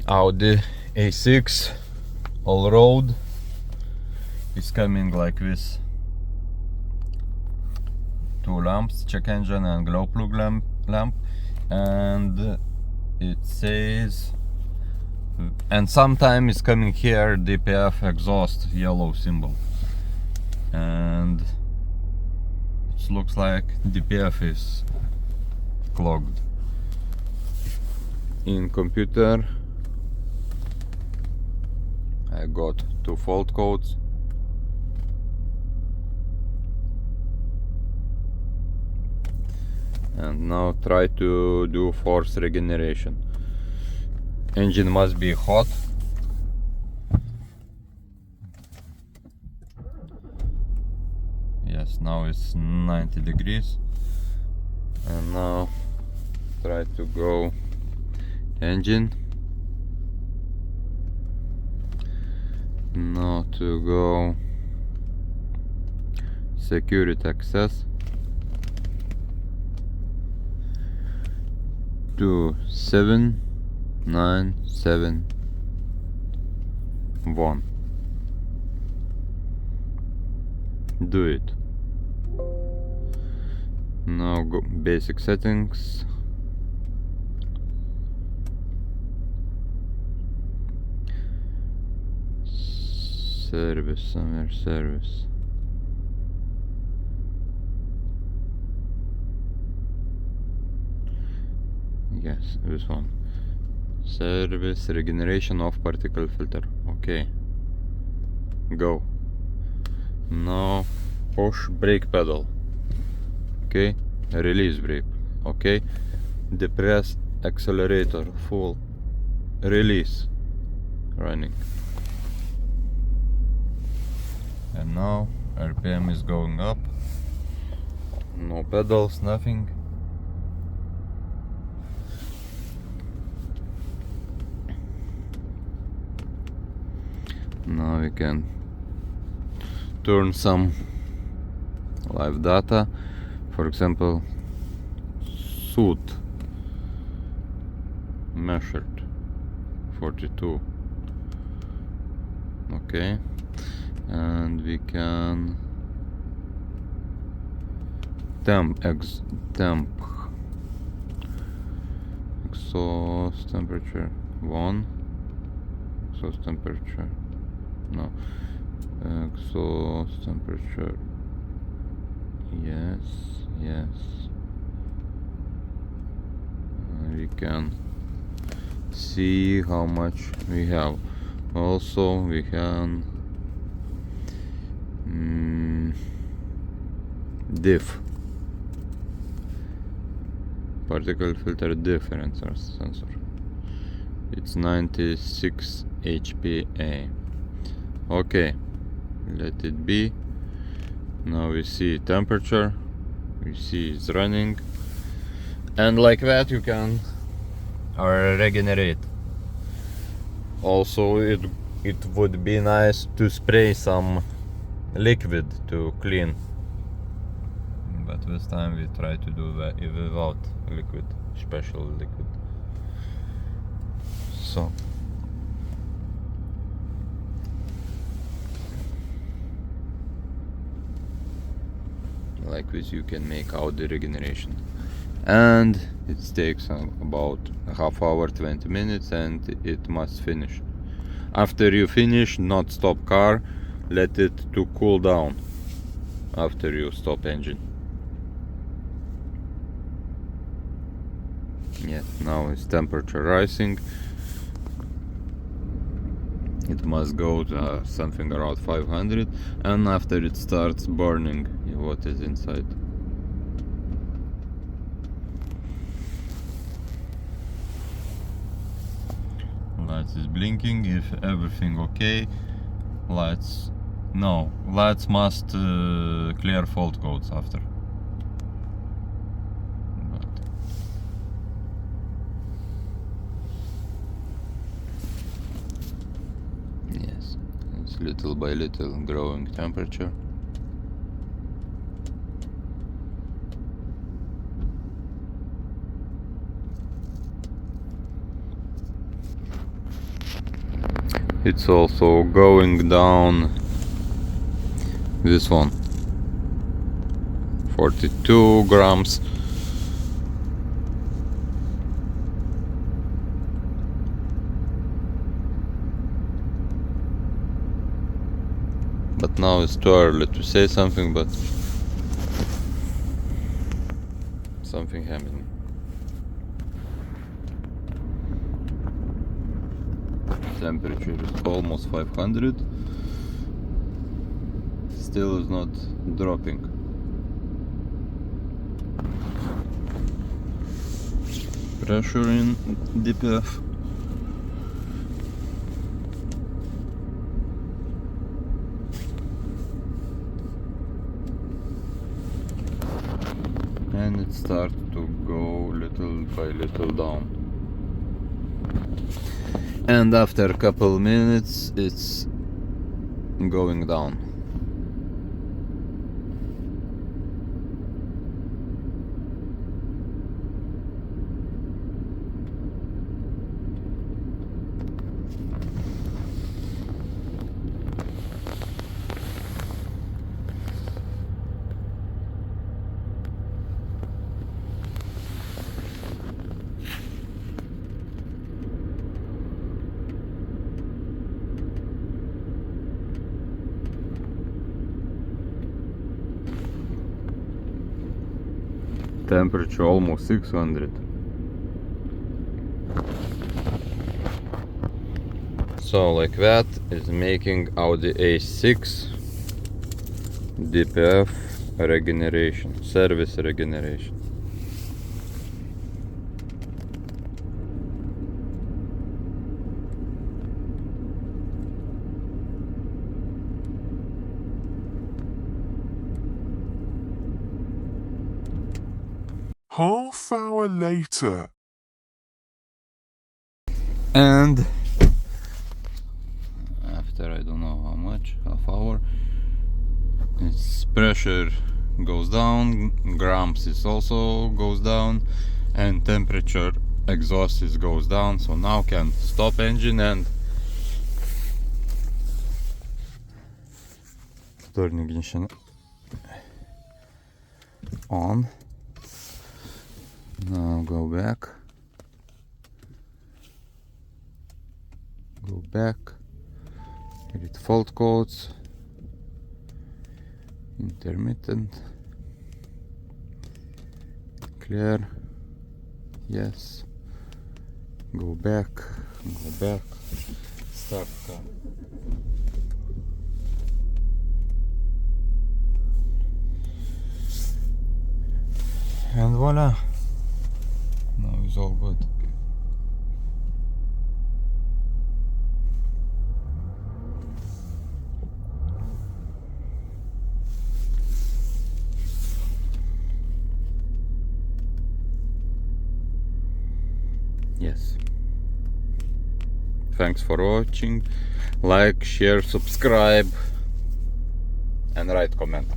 Audi A6 ALLROAD is coming like this. Two lamps, check engine and glow plug lamp, and it says, and sometime is coming here Dpf exhaust yellow symbol, and it looks like Dpf is clogged. In computer I got two fault codes. And now try to do force regeneration. Engine must be hot. Yes, now it's 90 degrees. And now try to go engine. Now to go security access. 27971. Do it. Now go basic settings. Somewhere service. Yes, this one. Service regeneration of particle filter. Okay. Go. Now push brake pedal. Okay. Release brake. Okay. Depress accelerator full. Release. Running. And now RPM is going up. No pedals, nothing. Now we can turn some live data. For example, suit measured 42. Okay, and we can temp exhaust temperature 1, exhaust temperature, no, exhaust temperature, yes. We can see how much we have. Also we can diff, particle filter difference sensor. It's 96 HPA. Okay, let it be. Now we see temperature, we see it's running, and like that you can regenerate. Also it would be nice to spray some liquid to clean, but this time we try to do that without liquid, special liquid. So like this you can make Audi regeneration, and it takes about a half hour, 20 minutes, and it must finish. After you finish, not stop car, let it to cool down after you stop engine. Yes, now it's temperature rising. It must go to something around 500, and after it starts burning what is inside. Lights is blinking. If everything okay, lights must clear fault codes after. Yes, it's little by little growing temperature. It's also going down. This one 42 grams. But now it's too early to say something, but something happening. Temperature is almost 500. Still is not dropping. Pressure in DPF. And it starts to go little by little down. And after a couple minutes it's going down. Temperature almost 600. So like that is making Audi A6 Dpf Regeneration, service regeneration. Half hour later. And after I don't know how much, half hour, its pressure goes down, grams is also goes down, and temperature exhaust is goes down. So now can stop engine and turn ignition on. Now go back. Go back. Read fault codes. Intermittent. Clear. Yes. Go back. Go back. Start car. And voila. Now it's all good. Yes. Thanks for watching. Like, share, subscribe, and write comment.